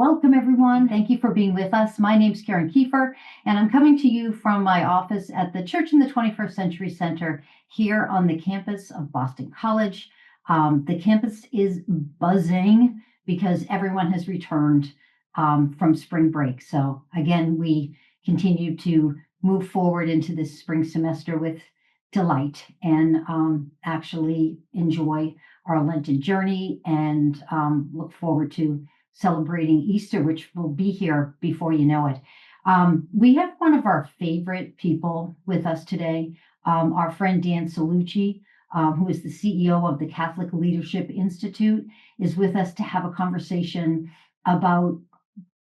welcome everyone. Thank you for being with us. My name's Karen Kiefer, and I'm coming to you from my office at the Church in the 21st Century Center here on the campus of Boston College. The campus is buzzing because everyone has returned from spring break. So again, we continue to move forward into this spring semester with delight and actually enjoy our Lenten journey and look forward to celebrating Easter, which will be here before you know it. We have one of our favorite people with us today, our friend Dan Cellucci, who is the CEO of the Catholic Leadership Institute, is with us to have a conversation about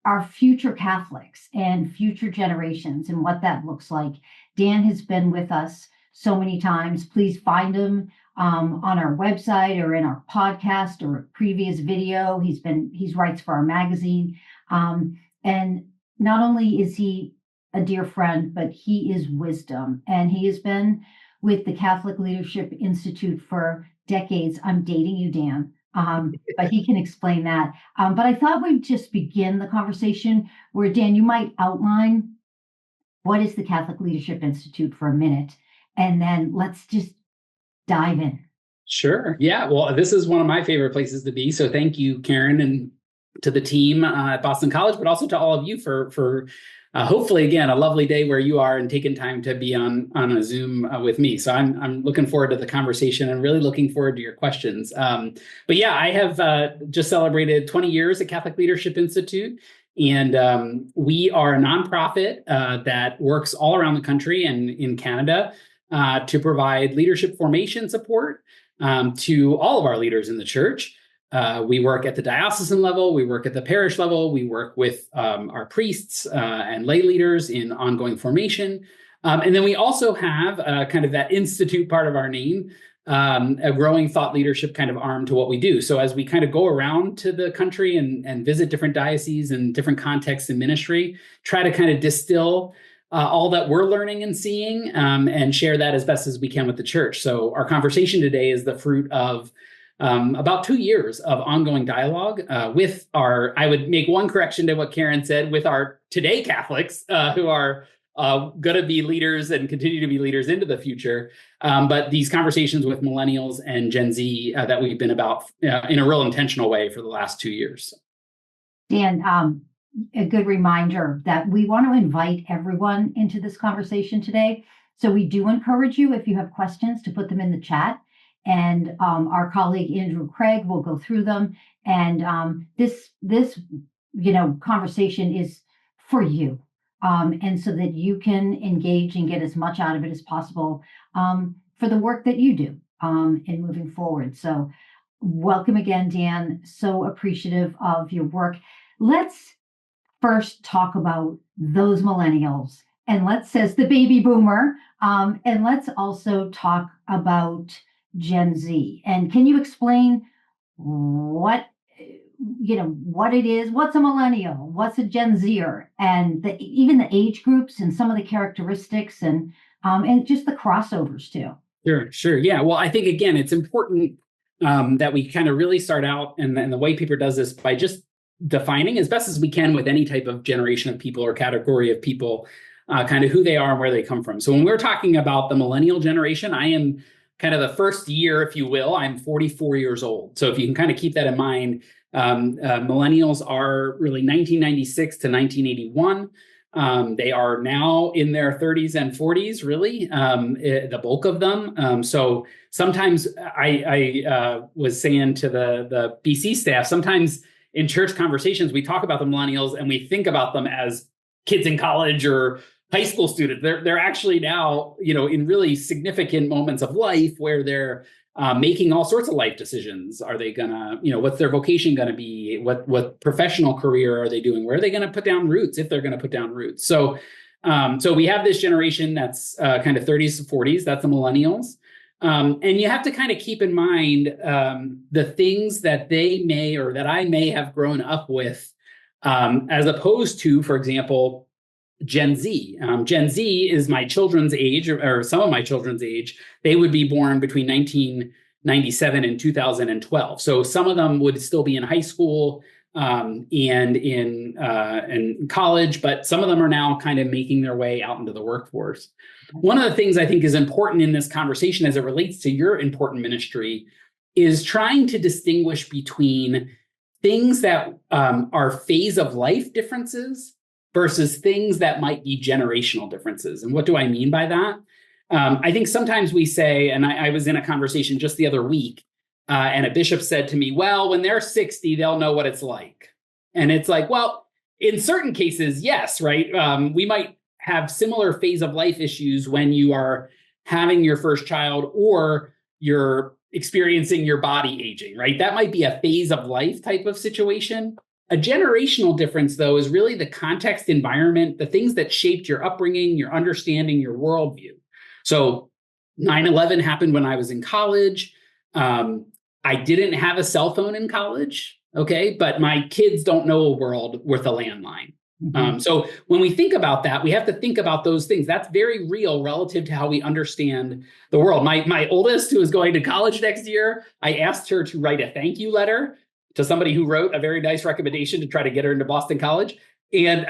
our future Catholics and future generations and what that looks like. Dan has been with us so many times. Please find him on our website or in our podcast or a previous video. He writes for our magazine. And not only is he a dear friend, but he is wisdom. And he has been with the Catholic Leadership Institute for decades. I'm dating you, Dan, but he can explain that. But I thought we'd just begin the conversation where, Dan, you might outline what is the Catholic Leadership Institute for a minute, and then let's just dive in. Sure. Yeah. Well, this is one of my favorite places to be. So thank you, Karen, and to the team at Boston College, but also to all of you for hopefully, again, a lovely day where you are and taking time to be on a Zoom with me. So I'm looking forward to the conversation and really looking forward to your questions. But yeah, I have just celebrated 20 years at Catholic Leadership Institute. And we are a nonprofit that works all around the country and in Canada to provide leadership formation support to all of our leaders in the church. We work at the diocesan level, we work at the parish level, we work with our priests and lay leaders in ongoing formation. And then we also have kind of that institute part of our name, a growing thought leadership kind of arm to what we do. So as we kind of go around to the country and visit different dioceses and different contexts in ministry, try to kind of distill all that we're learning and seeing and share that as best as we can with the church. So our conversation today is the fruit of about 2 years of ongoing dialogue with I would make one correction to what Karen said, with our today Catholics who are going to be leaders and continue to be leaders into the future. But these conversations with millennials and Gen Z that we've been about in a real intentional way for the last 2 years. Dan, a good reminder that we want to invite everyone into this conversation today. So we do encourage you, if you have questions, to put them in the chat. And our colleague Andrew Craig will go through them. And this conversation is for you, and so that you can engage and get as much out of it as possible for the work that you do in moving forward. So welcome again, Dan. So appreciative of your work. Let's first talk about those millennials, and let's says the baby boomer, and let's also talk about Gen Z. And can you explain what it is? What's a millennial? What's a Gen Zer? And even the age groups and some of the characteristics and just the crossovers too. Sure. Yeah. Well, I think, again, it's important that we kind of really start out, and the white paper does this by just defining as best as we can with any type of generation of people or category of people, kind of who they are and where they come from. So when we're talking about the millennial generation, I am kind of the first year, if you will. I'm 44 years old. So if you can kind of keep that in mind, millennials are really 1996 to 1981. They are now in their 30s and 40s, really, the bulk of them. So sometimes I was saying to the BC staff, sometimes in church conversations, we talk about the millennials and we think about them as kids in college or high school students. They're actually now, in really significant moments of life where they're making all sorts of life decisions. Are they gonna, what's their vocation gonna be? What professional career are they doing? Where are they gonna put down roots, if they're gonna put down roots? So we have this generation that's kind of 30s to 40s. That's the millennials. And you have to kind of keep in mind the things that they may or that I may have grown up with, as opposed to, for example, Gen Z. Gen Z is my children's age, or some of my children's age. They would be born between 1997 and 2012. So some of them would still be in high school. and in college, but some of them are now kind of making their way out into the workforce. One of the things I think is important in this conversation as it relates to your important ministry is trying to distinguish between things that are phase of life differences versus things that might be generational differences. And what do I mean by that? I think sometimes we say, and I was in a conversation just the other week, and a bishop said to me, well, when they're 60, they'll know what it's like. And it's like, well, in certain cases, yes, right? We might have similar phase of life issues when you are having your first child or you're experiencing your body aging, right? That might be a phase of life type of situation. A generational difference, though, is really the context, environment, the things that shaped your upbringing, your understanding, your worldview. So 9/11 happened when I was in college. I didn't have a cell phone in college, okay? But my kids don't know a world with a landline. So when we think about that, we have to think about those things. That's very real relative to how we understand the world. My oldest, who is going to college next year, I asked her to write a thank you letter to somebody who wrote a very nice recommendation to try to get her into Boston College. And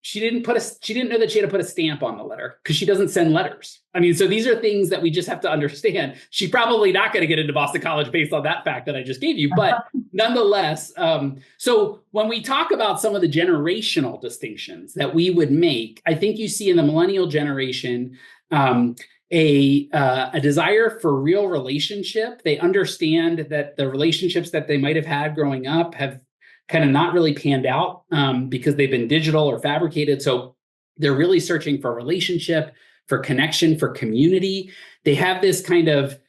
she didn't know that she had to put a stamp on the letter because she doesn't send letters. I mean, so these are things that we just have to understand. She's probably not going to get into Boston College based on that fact that I just gave you. But nonetheless, so when we talk about some of the generational distinctions that we would make, I think you see in the millennial generation a desire for real relationship. They understand that the relationships that they might have had growing up have kind of not really panned out because they've been digital or fabricated. So they're really searching for relationship, for connection, for community. They have this kind of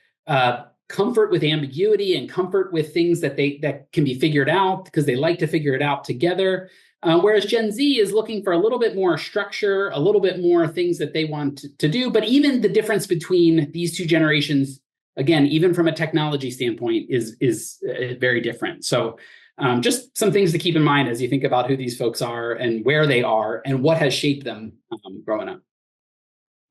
comfort with ambiguity and comfort with things that can be figured out because they like to figure it out together. Whereas Gen Z is looking for a little bit more structure, a little bit more things that they want to do. But even the difference between these two generations, again, even from a technology standpoint, is very different. So just some things to keep in mind as you think about who these folks are and where they are and what has shaped them growing up.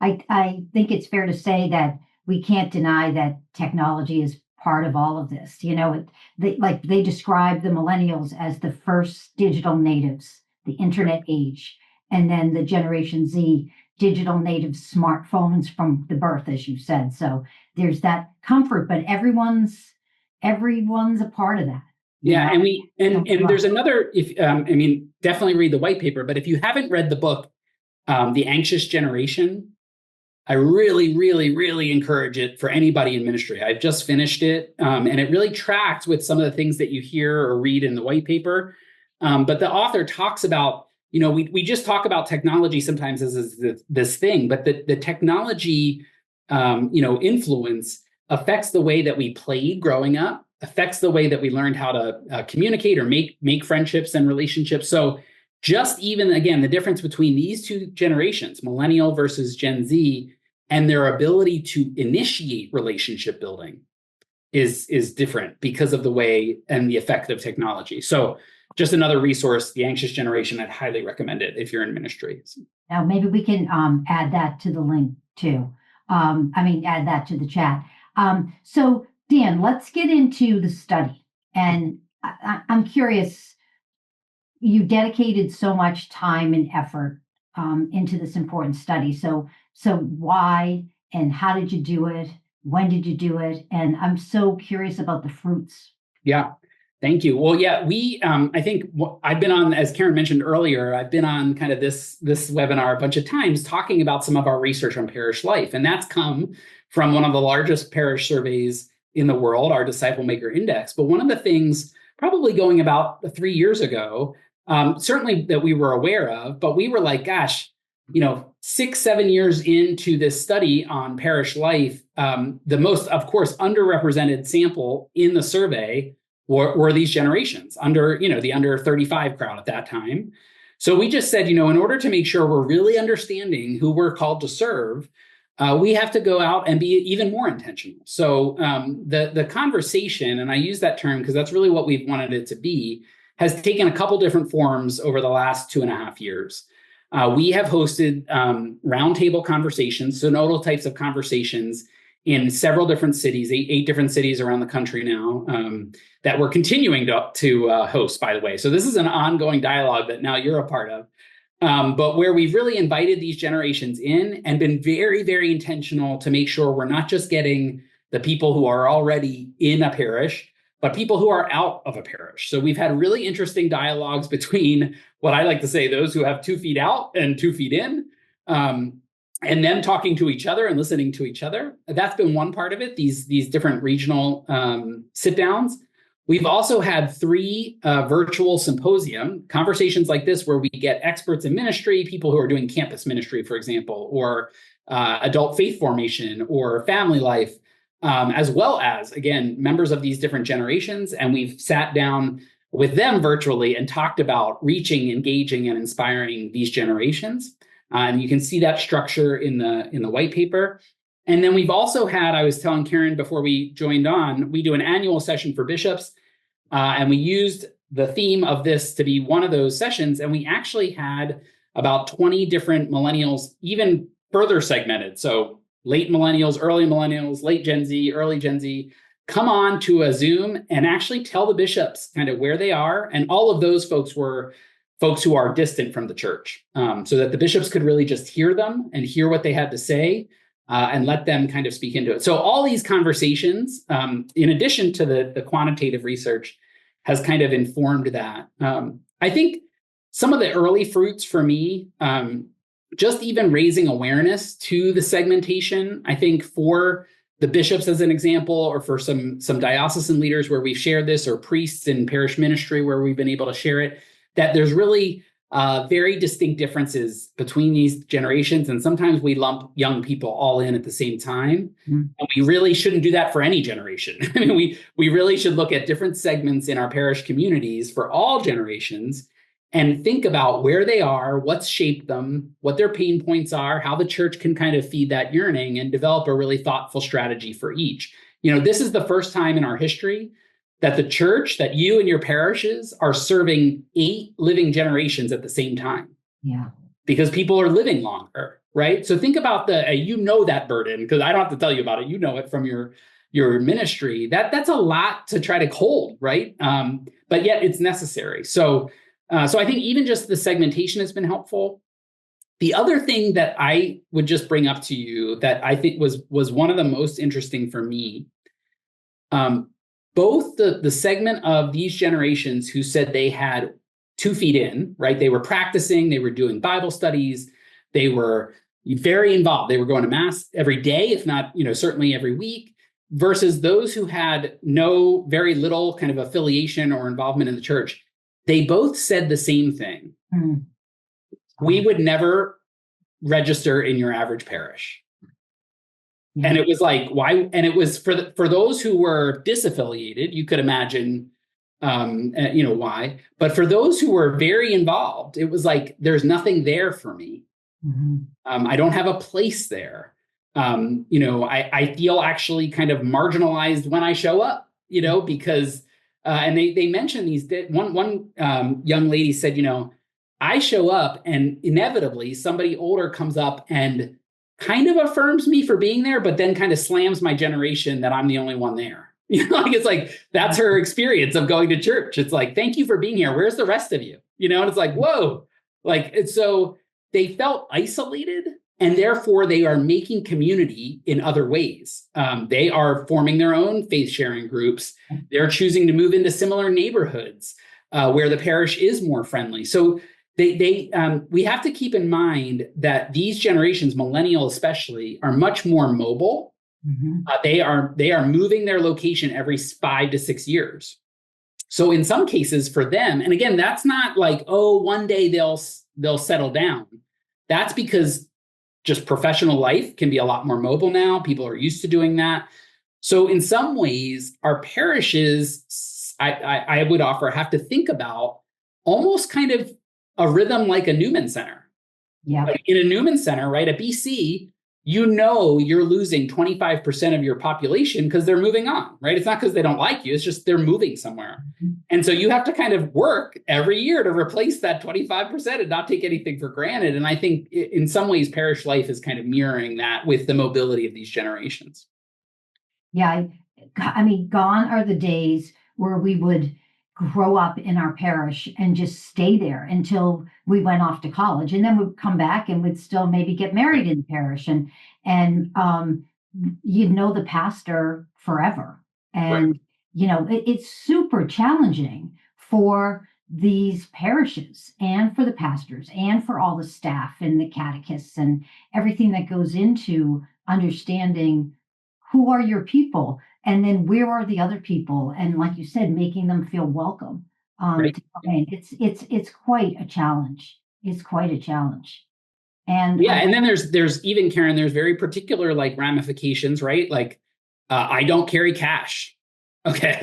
I think it's fair to say that we can't deny that technology is part of all of this. You know, they describe the millennials as the first digital natives, the internet age, and then the Generation Z, digital native smartphones from the birth, as you said. So there's that comfort, but everyone's a part of that. Yeah, and there's another. Definitely read the white paper. But if you haven't read the book, The Anxious Generation, I really, really, really encourage it for anybody in ministry. I've just finished it, and it really tracks with some of the things that you hear or read in the white paper. But the author talks about, we just talk about technology sometimes as this thing, but the technology, influence affects the way that we played growing up, affects the way that we learned how to communicate or make friendships and relationships. So just even, again, the difference between these two generations, millennial versus Gen Z, and their ability to initiate relationship building is different because of the way and the effect of technology. So just another resource, The Anxious Generation, I'd highly recommend it if you're in ministry. Now, maybe we can add that to the link too. Add that to the chat. So Dan, let's get into the study. And I'm curious, you dedicated so much time and effort into this important study. So why and how did you do it? When did you do it? And I'm so curious about the fruits. Yeah, thank you. Well, yeah, I think I've been on, as Karen mentioned earlier, I've been on kind of this webinar a bunch of times talking about some of our research on parish life. And that's come from one of the largest parish surveys in the world, our Disciple Maker Index. But one of the things probably going about 3 years ago, certainly that we were aware of, but we were like, gosh, 6-7 years into this study on parish life, the most, of course, underrepresented sample in the survey were these generations the under 35 crowd at that time. So we just said, in order to make sure we're really understanding who we're called to serve, we have to go out and be even more intentional. So the conversation, and I use that term because that's really what we've wanted it to be, has taken a couple different forms over the last 2.5 years. We have hosted roundtable conversations, synodal types of conversations in several different cities, eight different cities around the country now, that we're continuing to host, by the way. So this is an ongoing dialogue that now you're a part of. But where we've really invited these generations in and been very, very intentional to make sure we're not just getting the people who are already in a parish, but people who are out of a parish. So we've had really interesting dialogues between what I like to say, those who have 2 feet out and 2 feet in, and them talking to each other and listening to each other. That's been one part of it, these different regional sit downs. We've also had 3 virtual symposium conversations like this, where we get experts in ministry, people who are doing campus ministry, for example, or adult faith formation or family life, as well as, again, members of these different generations. And we've sat down with them virtually and talked about reaching, engaging, and inspiring these generations. And you can see that structure in the white paper. And then we've also had, I was telling Karen before we joined on, we do an annual session for bishops. And we used the theme of this to be one of those sessions. And we actually had about 20 different millennials, even further segmented. So late millennials, late Gen Z, early Gen Z, come on to a Zoom and actually tell the bishops kind of where they are. And all of those folks were folks who are distant from the church, so that the bishops could really just hear them and hear what they had to say, and let them kind of speak into it. So all these conversations, in addition to the quantitative research, has kind of informed that. I think some of the early fruits for me, just even raising awareness to the segmentation, I think for the bishops as an example, or for some diocesan leaders where we've shared this, or priests in parish ministry where we've been able to share it, that there's really very distinct differences between these generations. And sometimes we lump young people all in at the same time. And we really shouldn't do that for any generation. I mean, we really should look at different segments in our parish communities for all generations and think about where they are, what's shaped them, what their pain points are, how the church can kind of feed that yearning and develop a really thoughtful strategy for each. You know, this is the first time in our history that the church, that you and your parishes are serving 8 living generations at the same time. Yeah. Because people are living longer, right? So think about that burden, because I don't have to tell you about it. You know it from your ministry. That's a lot to try to hold, right? But yet it's necessary. So I think even just the segmentation has been helpful. The other thing that I would just bring up to you that I think was one of the most interesting for me, both the segment of these generations who said they had 2 feet in, right? They were practicing, they were doing Bible studies, they were very involved. They were going to mass every day, if not, certainly every week, versus those who had very little kind of affiliation or involvement in the church. They both said the same thing. We would never register in your average parish. And it was like, why? And it was for those who were disaffiliated, you could imagine, why. But for those who were very involved, it was like, there's nothing there for me. I don't have a place there. I feel actually kind of marginalized when I show up, because, and they mentioned these, one young lady said, I show up and inevitably somebody older comes up and kind of affirms me for being there, but then kind of slams my generation that I'm the only one there. It's like, that's her experience of going to church. It's like, thank you for being here. Where's the rest of you? And it's like, whoa, it's so they felt isolated, and therefore they are making community in other ways. They are forming their own faith sharing groups. They're choosing to move into similar neighborhoods where the parish is more friendly. So we have to keep in mind that these generations, millennial especially, are much more mobile. They are moving their location every 5 to 6 years. So in some cases for them, and again, that's not like, one day they'll settle down. That's because just professional life can be a lot more mobile now. People are used to doing that. So in some ways, our parishes, I would offer, have to think about almost kind of a rhythm like a Newman Center. Yeah. Like in a Newman Center, right, at BC, you're losing 25% of your population because they're moving on, right? It's not because they don't like you. It's just they're moving somewhere. And so you have to kind of work every year to replace that 25% and not take anything for granted. And I think in some ways, parish life is kind of mirroring that with the mobility of these generations. Yeah, I mean, gone are the days where we would grow up in our parish and just stay there until we went off to college, and then we'd come back and would still maybe get married in the parish, and you'd know the pastor forever. Right. And it's super challenging for these parishes and for the pastors and for all the staff and the catechists and everything that goes into understanding who are your people and then where are the other people, and like you said, making them feel welcome Right. to come in. It's quite a challenge. It's quite a challenge. And Yeah, and then there's even, Karen, there's very particular like ramifications, right? Like I don't carry cash. Okay.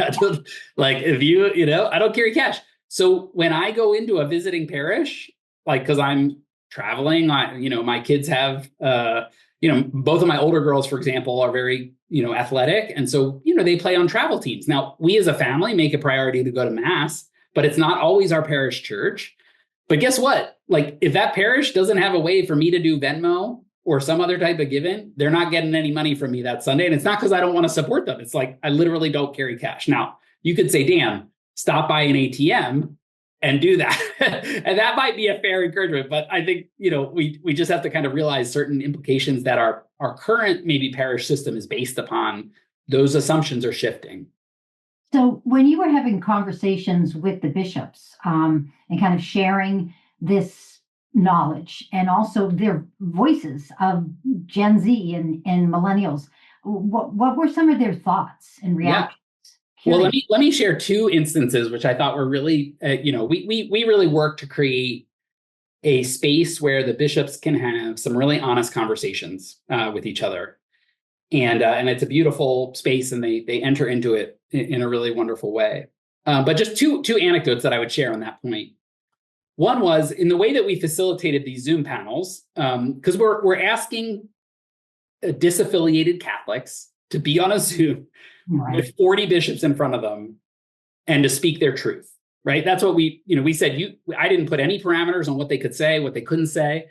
Like if I don't carry cash. So when I go into a visiting parish, like because I'm traveling, my kids have both of my older girls, for example, are very, athletic. And so, they play on travel teams. Now, we as a family make a priority to go to mass, but it's not always our parish church. But guess what? Like if that parish doesn't have a way for me to do Venmo or some other type of giving, they're not getting any money from me that Sunday. And it's not because I don't want to support them. It's like I literally don't carry cash. Now, you could say, Dan, stop by an ATM and do that. And that might be a fair encouragement. But I think, we just have to kind of realize certain implications that our current maybe parish system is based upon. Those assumptions are shifting. so when you were having conversations with the bishops and kind of sharing this knowledge and also their voices of Gen Z and millennials, what were some of their thoughts and Yeah. reactions? Well, Curious. let me share two instances which I thought were really, we really worked to create a space where the bishops can have some really honest conversations with each other, and it's a beautiful space, and they enter into it in a really wonderful way. But just two anecdotes that I would share on that point. One was in the way that we facilitated these Zoom panels, because we're asking disaffiliated Catholics to be on a Zoom Right. with 40 bishops in front of them and to speak their truth, right? That's what we said. I didn't put any parameters on what they could say, what they couldn't say.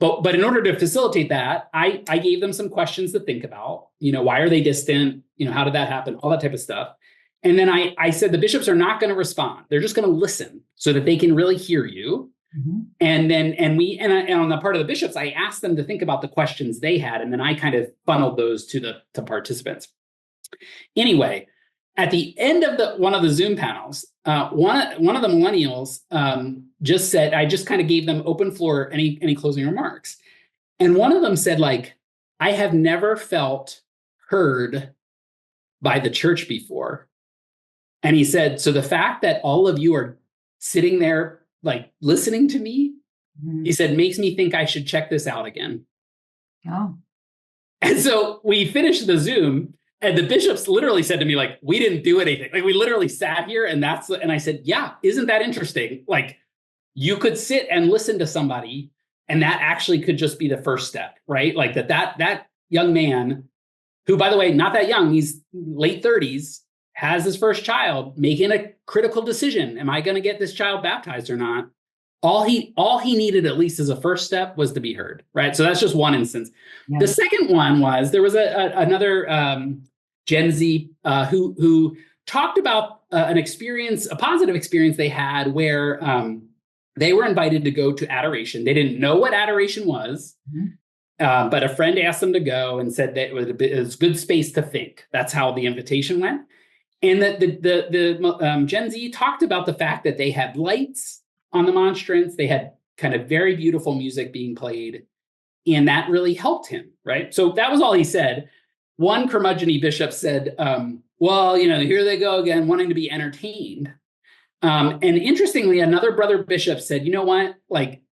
But in order to facilitate that, I gave them some questions to think about. Why are they distant? How did that happen? All that type of stuff. And then I said the bishops are not going to respond. They're just going to listen so that they can really hear you. Mm-hmm. And then and on the part of the bishops, I asked them to think about the questions they had, and then I kind of funneled those to participants. Anyway, at the end of one of the Zoom panels, one of the millennials just said, I just kind of gave them open floor, any closing remarks. And one of them said, like, I have never felt heard by the church before. And he said, so the fact that all of you are sitting there, like, listening to me, Mm-hmm. he said, makes me think I should check this out again. Oh. And so we finished the Zoom, and the bishops literally said to me, like, we didn't do anything. Like, we literally sat here, and I said, yeah, isn't that interesting? Like, you could sit and listen to somebody, and that actually could just be the first step, right? Like that young man, who, by the way, not that young, he's late 30s, has his first child, making a critical decision. Am I going to get this child baptized or not? All he needed, at least as a first step, was to be heard, right? So that's just one instance. Yeah. The second one was there was another Gen Z who talked about a positive experience they had where they were invited to go to adoration. They didn't know what adoration was, mm-hmm. But a friend asked them to go and said that it was good space to think. That's how the invitation went. And the Gen Z talked about the fact that they had lights on the monstrance. They had kind of very beautiful music being played, and that really helped him, right? So that was all he said. One curmudgeon-y bishop said, well, here they go again, wanting to be entertained. And interestingly, another brother bishop said, you know what, like,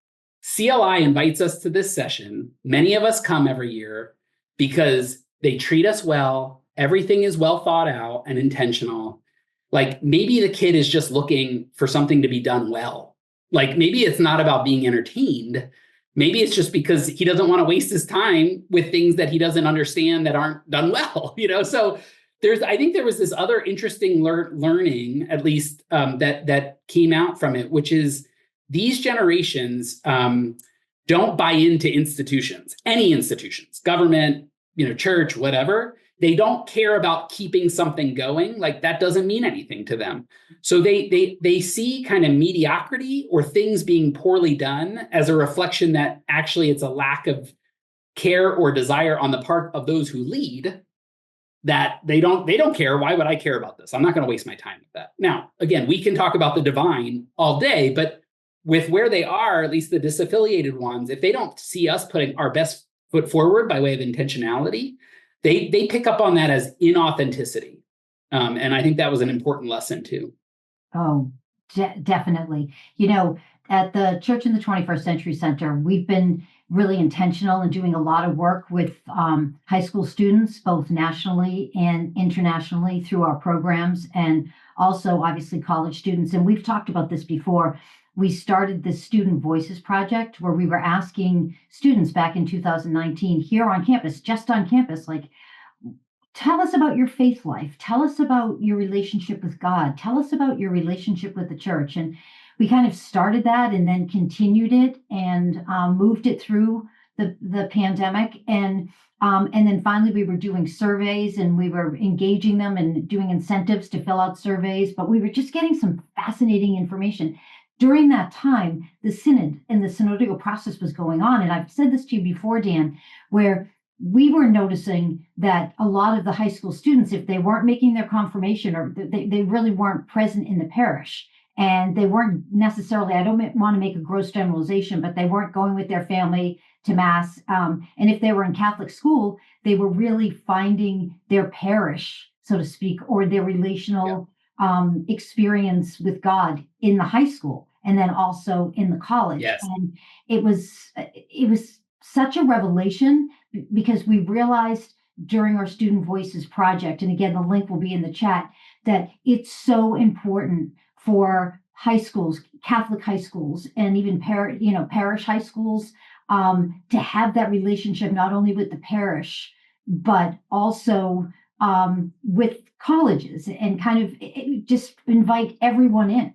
CLI invites us to this session. Many of us come every year because they treat us well. Everything is well thought out and intentional. Like, maybe the kid is just looking for something to be done well. Like, maybe it's not about being entertained. Maybe it's just because he doesn't want to waste his time with things that he doesn't understand that aren't done well, So I think there was this other interesting learning, at least that came out from it, which is these generations don't buy into institutions, any institutions, government, church, whatever. they don't care about keeping something going. Like that doesn't mean anything to them. So they see kind of mediocrity or things being poorly done as a reflection that actually it's a lack of care or desire on the part of those who lead, that they don't care. Why would I care about this? I'm not going to waste my time with that. Now, again, we can talk about the divine all day, but with where they are, at least the disaffiliated ones, if they don't see us putting our best foot forward by way of intentionality, they pick up on that as inauthenticity. And I think that was an important lesson too. Oh, definitely. At the Church in the 21st Century Center, we've been really intentional in doing a lot of work with high school students, both nationally and internationally through our programs, and also obviously college students. And we've talked about this before. We started this Student Voices Project where we were asking students back in 2019 here on campus, just on campus, like, tell us about your faith life. Tell us about your relationship with God. Tell us about your relationship with the church. And we kind of started that and then continued it and moved it through the pandemic. And then finally we were doing surveys and we were engaging them and doing incentives to fill out surveys. But we were just getting some fascinating information. During that time, the synod and the synodical process was going on. And I've said this to you before, Dan, where we were noticing that a lot of the high school students, if they weren't making their confirmation or they really weren't present in the parish, and they weren't necessarily, I don't want to make a gross generalization, but they weren't going with their family to mass. And if they were in Catholic school, they were really finding their parish, so to speak, or their relational experience with God in the high school and then also in the college. Yes. And it was such a revelation because we realized during our Student Voices project, and again, the link will be in the chat, that it's so important for high schools, Catholic high schools, and even parish high schools, to have that relationship not only with the parish, but also with colleges, and kind of just invite everyone in,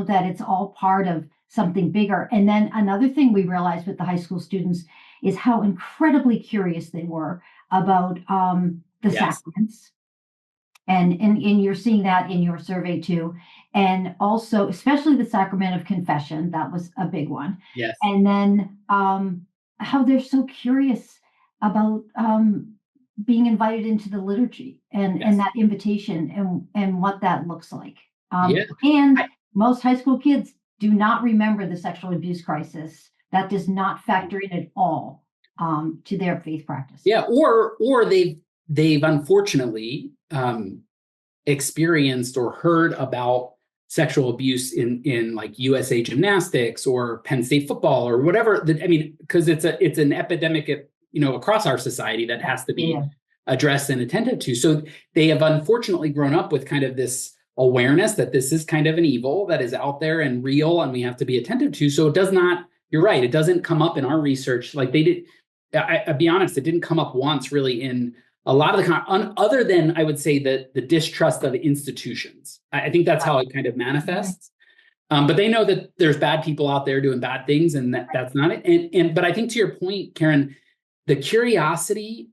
that it's all part of something bigger. And then another thing we realized with the high school students is how incredibly curious they were about the sacraments. And you're seeing that in your survey too. And also, especially the sacrament of confession, that was a big one. Yes. And then how they're so curious about being invited into the liturgy and that invitation and what that looks like. And most high school kids do not remember the sexual abuse crisis. That does not factor in at all to their faith practice. Yeah, or they've unfortunately experienced or heard about sexual abuse in like USA gymnastics or Penn State football or whatever. Because it's an epidemic, across our society that has to be addressed and attended to. So they have unfortunately grown up with kind of this awareness that this is kind of an evil that is out there and real, and we have to be attentive to. So it does not. You're right. It doesn't come up in our research like they did. I'll be honest, it didn't come up once really in a lot of the other than I would say the distrust of institutions. I think that's how it kind of manifests. But they know that there's bad people out there doing bad things, and that's not it. But I think to your point, Karen, the curiosity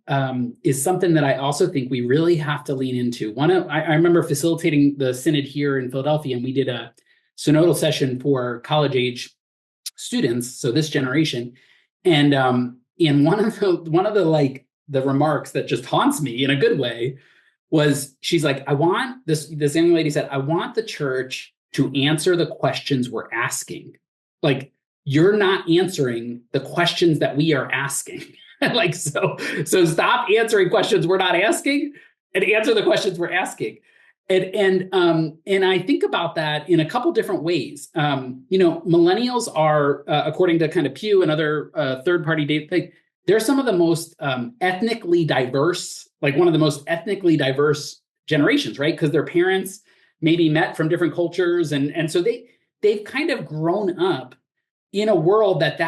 is something that I also think we really have to lean into. I remember facilitating the synod here in Philadelphia, and we did a synodal session for college age students, so this generation, and one of the remarks that just haunts me in a good way was, she's like, I want this young lady said, I want the church to answer the questions we're asking. Like, you're not answering the questions that we are asking. Like, so stop answering questions we're not asking and answer the questions we're asking. And I think about that in a couple different ways. Millennials are, according to kind of Pew and other third-party data, they're some of the most ethnically diverse, like one of the most ethnically diverse generations, right? Because their parents maybe met from different cultures, and so they've kind of grown up in a world that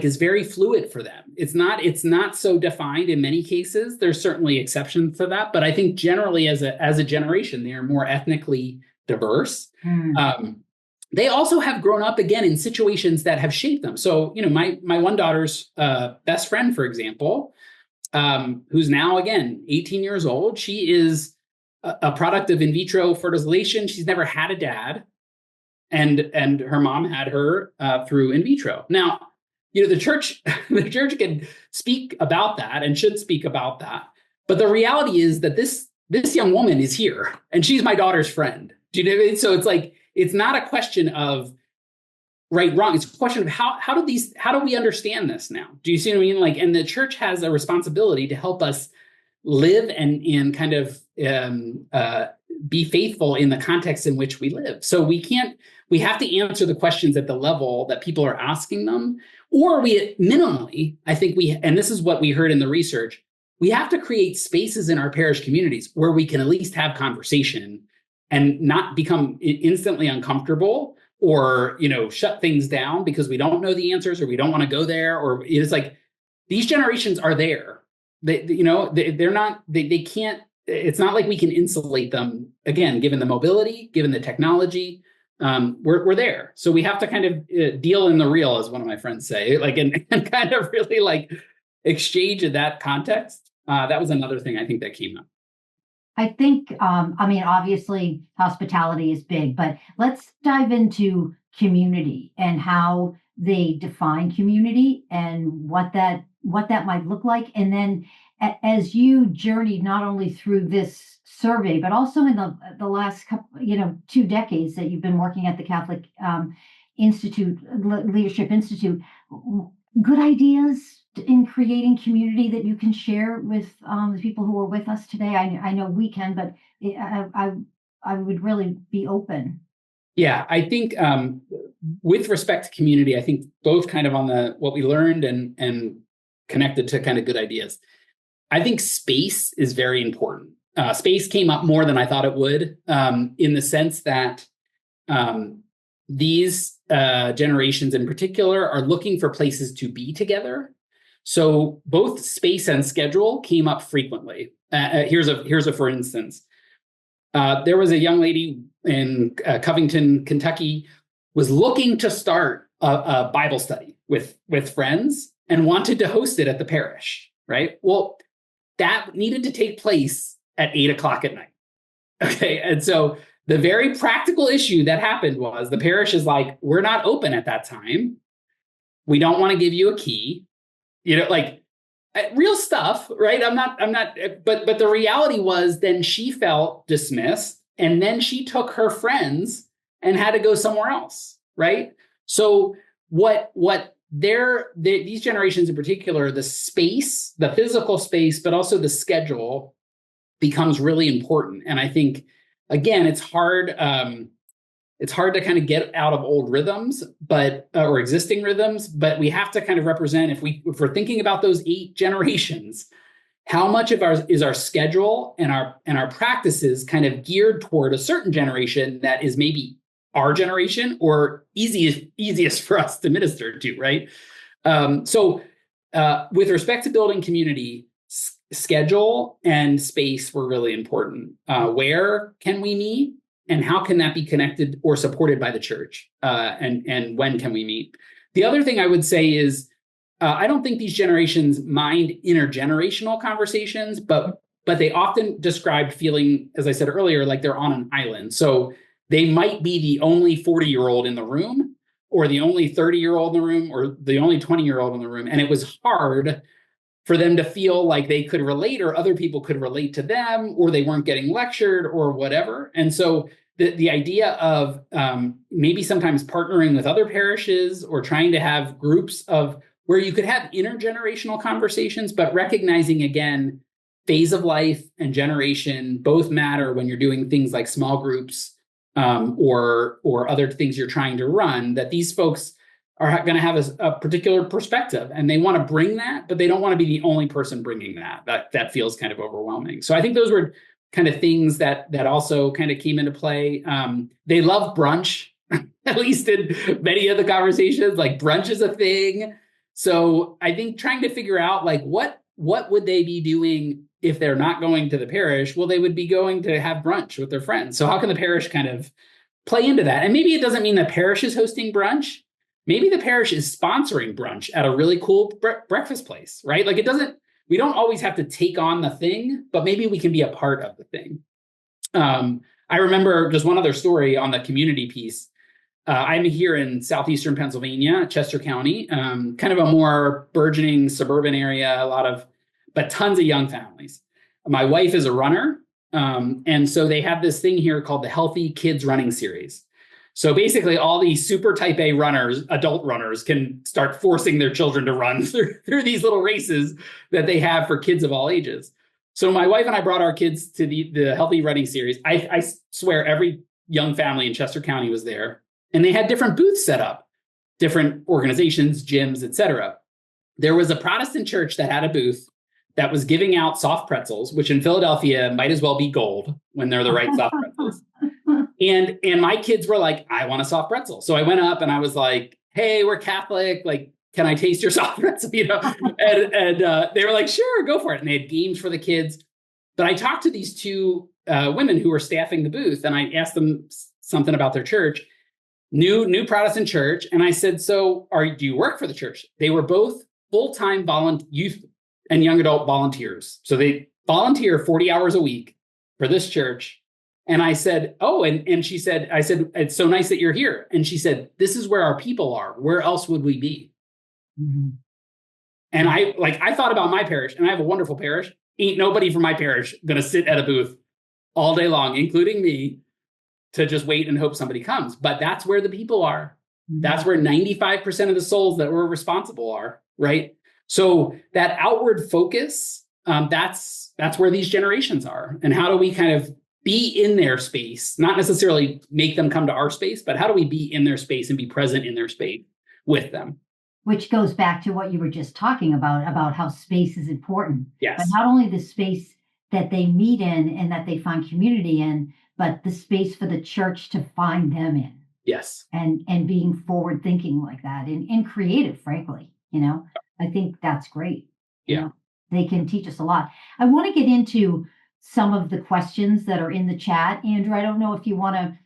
is very fluid for them. It's not so defined in many cases. There's certainly exceptions to that, but I think generally as a generation, they are more ethnically diverse. They also have grown up again in situations that have shaped them. So, my one daughter's best friend, for example, who's now, again, 18 years old. She is a product of in vitro fertilization. She's never had a dad, and her mom had her through in vitro. Now, the church the church can speak about that and should speak about that, but the reality is that this young woman is here, and she's my daughter's friend. Do you know what I mean? So it's like, it's not a question of right, wrong. It's a question of how do we understand this now? Do you see what I mean? Like, and the church has a responsibility to help us live and kind of be faithful in the context in which we live. So we have to answer the questions at the level that people are asking them, or we minimally, I think and this is what we heard in the research, we have to create spaces in our parish communities where we can at least have conversation and not become instantly uncomfortable or, shut things down because we don't know the answers or we don't want to go there. Or it's like, these generations are there. They're not, they can't, it's not like we can insulate them, again, given the mobility, given the technology. We're there. So we have to kind of deal in the real, as one of my friends say, like, and kind of really like exchange in that context. That was another thing I think that came up. I think, obviously hospitality is big, but let's dive into community and how they define community and what that might look like. And then as you journeyed not only through this survey, but also in the last couple, 2 decades that you've been working at the Catholic Leadership Institute, good ideas in creating community that you can share with the people who are with us today? I know we can, but I would really be open. Yeah, I think with respect to community, I think both kind of on what we learned and connected to kind of good ideas. I think space is very important. Space came up more than I thought it would, in the sense that these generations in particular are looking for places to be together. So both space and schedule came up frequently. Here's a for instance. There was a young lady in Covington, Kentucky, was looking to start a Bible study with friends and wanted to host it at the parish, right? Well, that needed to take place at 8:00 at night. Okay. And so the very practical issue that happened was the parish is like, we're not open at that time. We don't want to give you a key, like real stuff, right? But the reality was then she felt dismissed, and then she took her friends and had to go somewhere else, right? So these generations in particular, the space, the physical space, but also the schedule becomes really important. And I think, again, it's hard to kind of get out of old rhythms, or existing rhythms, but we have to kind of represent, if we're thinking about those 8 generations, how much of our schedule and our practices kind of geared toward a certain generation that is maybe our generation or easiest for us to minister to, right? So with respect to building community, schedule and space were really important. Where can we meet? And how can that be connected or supported by the church? And when can we meet? The other thing I would say is, I don't think these generations mind intergenerational conversations, but they often described feeling, as I said earlier, like they're on an island. So they might be the only 40-year-old in the room, or the only 30-year-old in the room, or the only 20-year-old in the room. And it was hard for them to feel like they could relate, or other people could relate to them, or they weren't getting lectured or whatever. And so the idea of maybe sometimes partnering with other parishes or trying to have groups of where you could have intergenerational conversations, but recognizing, again, phase of life and generation both matter when you're doing things like small groups or other things you're trying to run, that these folks are going to have a particular perspective, and they want to bring that, but they don't want to be the only person bringing that. That feels kind of overwhelming. So I think those were kind of things that also kind of came into play. They love brunch, at least in many of the conversations, like brunch is a thing. So I think trying to figure out like what would they be doing if they're not going to the parish? Well, they would be going to have brunch with their friends. So how can the parish kind of play into that? And maybe it doesn't mean the parish is hosting brunch. Maybe the parish is sponsoring brunch at a really cool breakfast place, right? Like it doesn't we don't always have to take on the thing, but maybe we can be a part of the thing. I remember just one other story on the community piece. I'm here in southeastern Pennsylvania, Chester County, kind of a more burgeoning suburban area, but tons of young families. My wife is a runner. And so they have this thing here called the Healthy Kids Running Series. So basically all these super type A runners, adult runners, can start forcing their children to run through these little races that they have for kids of all ages. So my wife and I brought our kids to the Healthy Running Series. I swear every young family in Chester County was there. And they had different booths set up, different organizations, gyms, etc. There was a Protestant church that had a booth that was giving out soft pretzels, which in Philadelphia might as well be gold when they're the right soft pretzels. And my kids were like, I want a soft pretzel. So I went up and I was like, hey, we're Catholic. Like, can I taste your soft pretzel? And they were like, sure, go for it. And they had games for the kids. But I talked to these two women who were staffing the booth, and I asked them something about their church. New Protestant church. And I said, so do you work for the church? They were both full-time youth and young adult volunteers. So they volunteer 40 hours a week for this church. And I said, oh, and she said, I said, it's so nice that you're here. And she said, this is where our people are. Where else would we be? Mm-hmm. And I thought about my parish, and I have a wonderful parish. Ain't nobody from my parish going to sit at a booth all day long, including me, to just wait and hope somebody comes. But that's where the people are. Mm-hmm. That's where 95% of the souls that we're responsible are, right? So that outward focus, that's where these generations are. And how do we kind of be in their space, not necessarily make them come to our space, but how do we be in their space and be present in their space with them? Which goes back to what you were just talking about how space is important. Yes. But not only the space that they meet in and that they find community in, but the space for the church to find them in. Yes. And being forward thinking like that and creative, frankly, I think that's great. Yeah. They can teach us a lot. I want to get into some of the questions that are in the chat. Andrew, I don't know if you want to,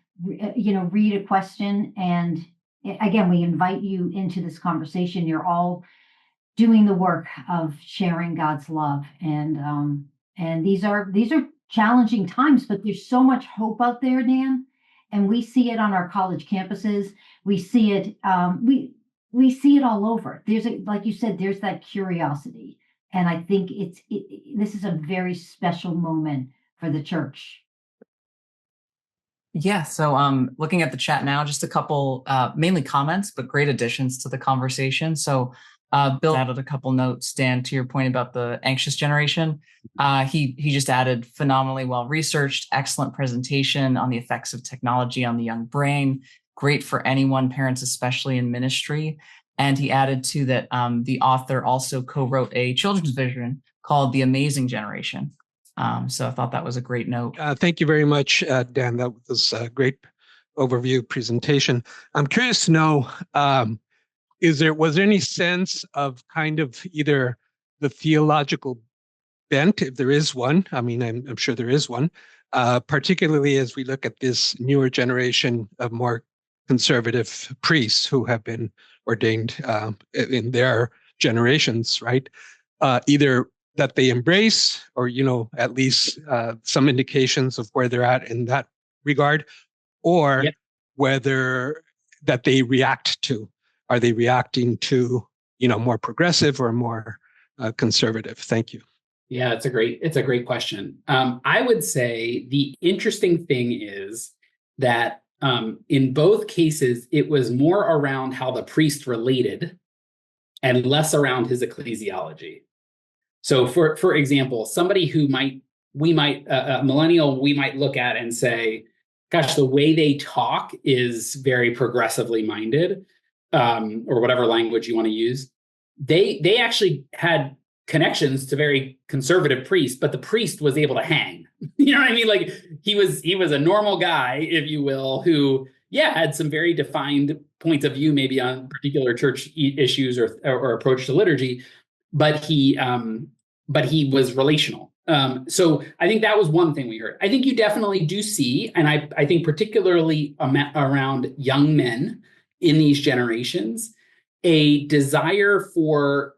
read a question. And again, we invite you into this conversation. You're all doing the work of sharing God's love. And these are challenging times, but there's so much hope out there, Dan. And we see it on our college campuses. We see it, we see it all over. Like you said, there's that curiosity. And I think this is a very special moment for the church. Yeah. So looking at the chat now, just a couple, mainly comments, but great additions to the conversation. So Bill added a couple notes, Dan, to your point about the anxious generation. He just added phenomenally well-researched, excellent presentation on the effects of technology on the young brain. Great for anyone, parents, especially in ministry. And he added too that the author also co-wrote a children's vision called The Amazing Generation. So I thought that was a great note. Thank you very much, Dan. That was a great overview presentation. I'm curious to know, was there any sense of kind of either the theological bent, if there is one? I mean, I'm sure there is one, particularly as we look at this newer generation of more conservative priests who have been ordained in their generations, right? Either that they embrace or, at least some indications of where they're at in that regard, or whether that they react to. Are they reacting to, more progressive or more conservative? Thank you. Yeah, it's a great question. I would say the interesting thing is that in both cases, it was more around how the priest related and less around his ecclesiology. So for example, somebody who a millennial, we might look at and say, gosh, the way they talk is very progressively minded, or whatever language you want to use. They actually had connections to very conservative priests, but the priest was able to hang. You know what I mean? Like he was a normal guy, if you will, who had some very defined points of view, maybe on particular church issues or approach to liturgy, but he was relational. So I think that was one thing we heard. I think you definitely do see, and I think particularly around young men in these generations, a desire for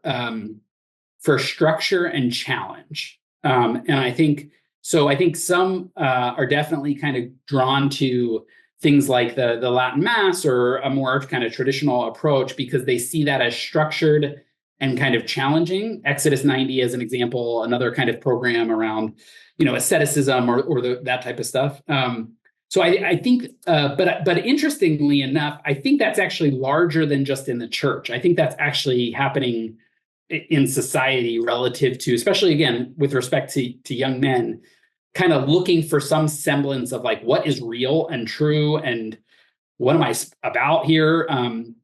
for structure and challenge. And I think some are definitely kind of drawn to things like the Latin Mass or a more kind of traditional approach because they see that as structured and kind of challenging. Exodus 90 as an example, another kind of program around, asceticism or that type of stuff. So I think, but interestingly enough, I think that's actually larger than just in the church. I think that's actually happening in society relative to, especially again, with respect to young men, kind of looking for some semblance of like, what is real and true and what am I about here? And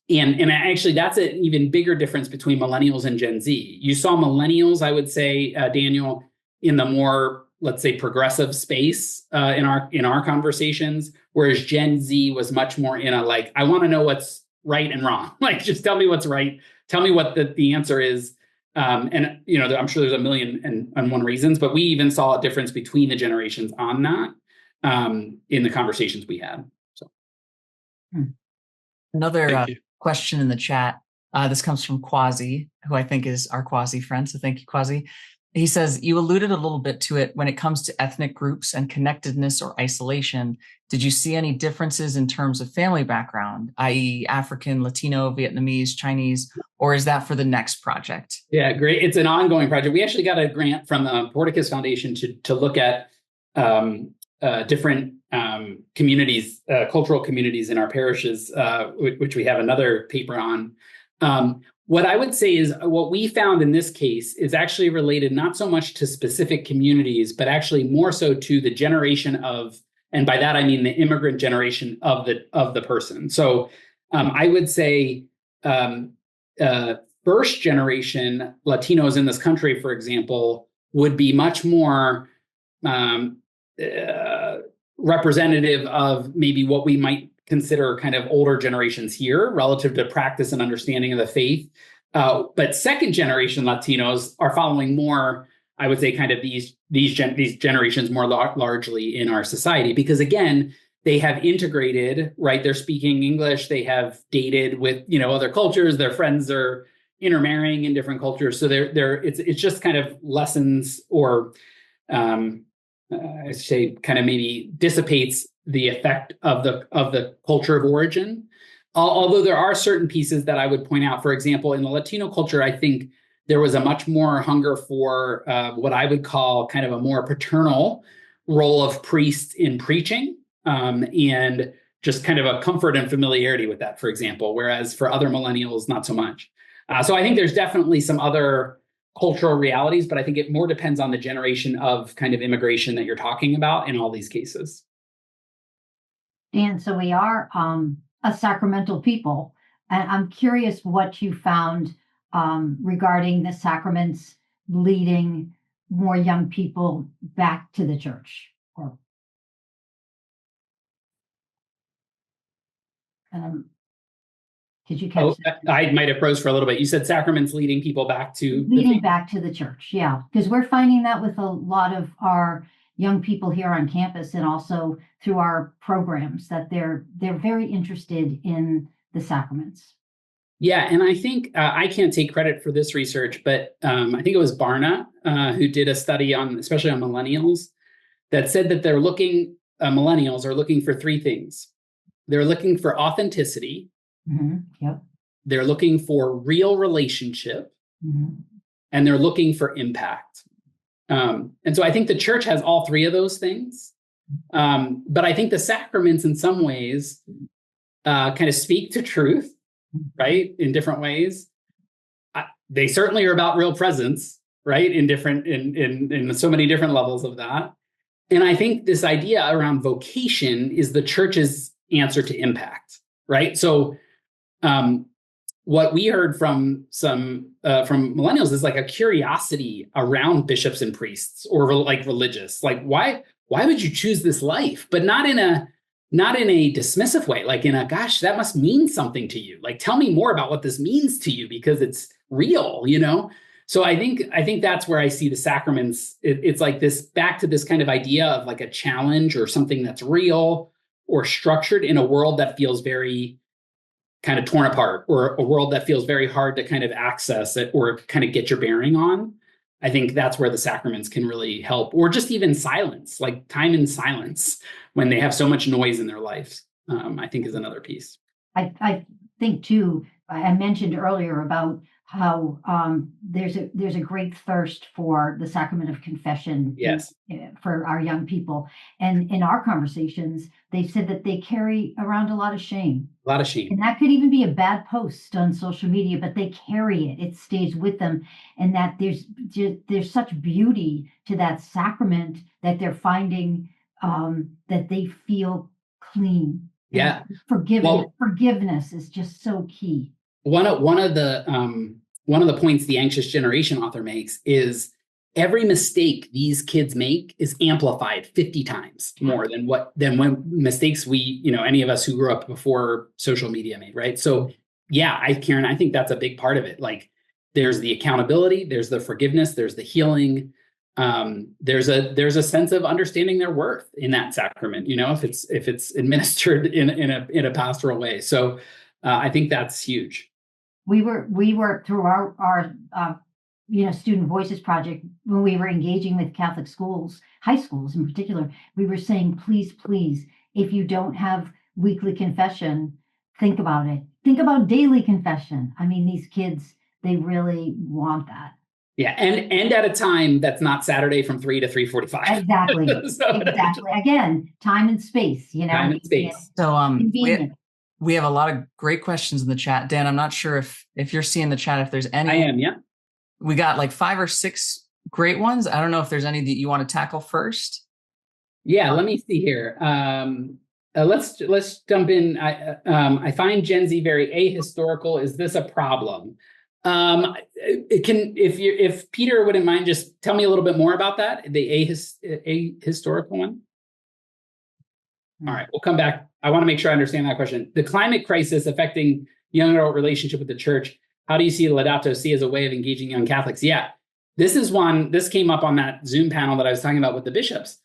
actually, that's an even bigger difference between millennials and Gen Z. You saw millennials, I would say, Daniel, in the more, let's say, progressive space in our conversations, whereas Gen Z was much more in a like, I want to know what's right and wrong. Like, just tell me what's right. Tell me what the answer is. And I'm sure there's a million and one reasons, but we even saw a difference between the generations on that in the conversations we had. So, another question in the chat. This comes from Quasi, who I think is our Quasi friend. So thank you, Quasi. He says, you alluded a little bit to it when it comes to ethnic groups and connectedness or isolation. Did you see any differences in terms of family background, i.e. African, Latino, Vietnamese, Chinese, or is that for the next project? Yeah, great. It's an ongoing project. We actually got a grant from the Porticus Foundation to look at different communities, cultural communities in our parishes, which we have another paper on. What I would say is what we found in this case is actually related not so much to specific communities, but actually more so to the generation of, and by that I mean the immigrant generation of the person. So I would say first generation Latinos in this country, for example, would be much more representative of maybe what we might consider kind of older generations here relative to practice and understanding of the faith. But second generation Latinos are following more, I would say, kind of these generations more largely in our society, because again, they have integrated, right? They're speaking English. They have dated with, other cultures. Their friends are intermarrying in different cultures. So it's just kind of lessens or I say kind of maybe dissipates the effect of the culture of origin. Although there are certain pieces that I would point out. For example, in the Latino culture, I think there was a much more hunger for what I would call kind of a more paternal role of priests in preaching, and just kind of a comfort and familiarity with that, for example, whereas for other millennials, not so much. So I think there's definitely some other cultural realities, but I think it more depends on the generation of kind of immigration that you're talking about in all these cases. Dan, so we are a sacramental people, and I'm curious what you found regarding the sacraments leading more young people back to the church. Did you catch that? I might have froze for a little bit. You said sacraments leading people back to back to the church. Yeah, because we're finding that with a lot of our young people here on campus, and also through our programs, that they're very interested in the sacraments. Yeah, and I think I can't take credit for this research, but I think it was Barna who did a study on, especially on millennials, that said that millennials are looking for three things. They're looking for authenticity. Mm-hmm. Yep. They're looking for real relationship, and they're looking for impact. And so I think the church has all three of those things. But I think the sacraments in some ways kind of speak to truth, right? In different ways. They certainly are about real presence, right? In so many different levels of that. And I think this idea around vocation is the church's answer to impact, right? So what we heard from from millennials is like a curiosity around bishops and priests, or like religious, like why would you choose this life? But not in a dismissive way, like in a, gosh, that must mean something to you. Like, tell me more about what this means to you, because it's real, So I think that's where I see the sacraments. It's like this, back to this kind of idea of like a challenge or something that's real or structured in a world that feels very kind of torn apart, or a world that feels very hard to kind of access it or kind of get your bearing on, I think that's where the sacraments can really help, or just even silence, like time in silence when they have so much noise in their lives, I think is another piece. I think too, I mentioned earlier about how there's a great thirst for the sacrament of confession. Yes. For our young people. And in our conversations, they said that they carry around a lot of shame. A lot of shame. And that could even be a bad post on social media, but they carry it. It stays with them. And that there's such beauty to that sacrament that they're finding that they feel clean. Yeah. Forgiveness is just so key. One of the points the anxious generation author makes is every mistake these kids make is amplified 50 times more than when mistakes any of us who grew up before social media made, right? So yeah, Karen, I think that's a big part of it. Like there's the accountability, there's the forgiveness, there's the healing. There's a sense of understanding their worth in that sacrament, if it's administered in a pastoral way. So I think that's huge. We were through our Student Voices project, when we were engaging with Catholic schools, high schools in particular, we were saying, please, if you don't have weekly confession, think about it. Think about daily confession. I mean, these kids, they really want that. Yeah, and at a time that's not Saturday from 3 to 3:45. Exactly. Exactly. Again, time and space, Time and space. So we have a lot of great questions in the chat. Dan, I'm not sure if you're seeing the chat, if there's any. I am, yeah. We got like 5 or 6 great ones. I don't know if there's any that you want to tackle first. Yeah, let me see here. Let's jump in. I find Gen Z very ahistorical. Is this a problem? If Peter wouldn't mind, just tell me a little bit more about that, the ahistorical one. All right, we'll come back. I want to make sure I understand that question. The climate crisis affecting young adult relationship with the church. How do you see Laudato Si as a way of engaging young Catholics? Yeah, this came up on that Zoom panel that I was talking about with the bishops.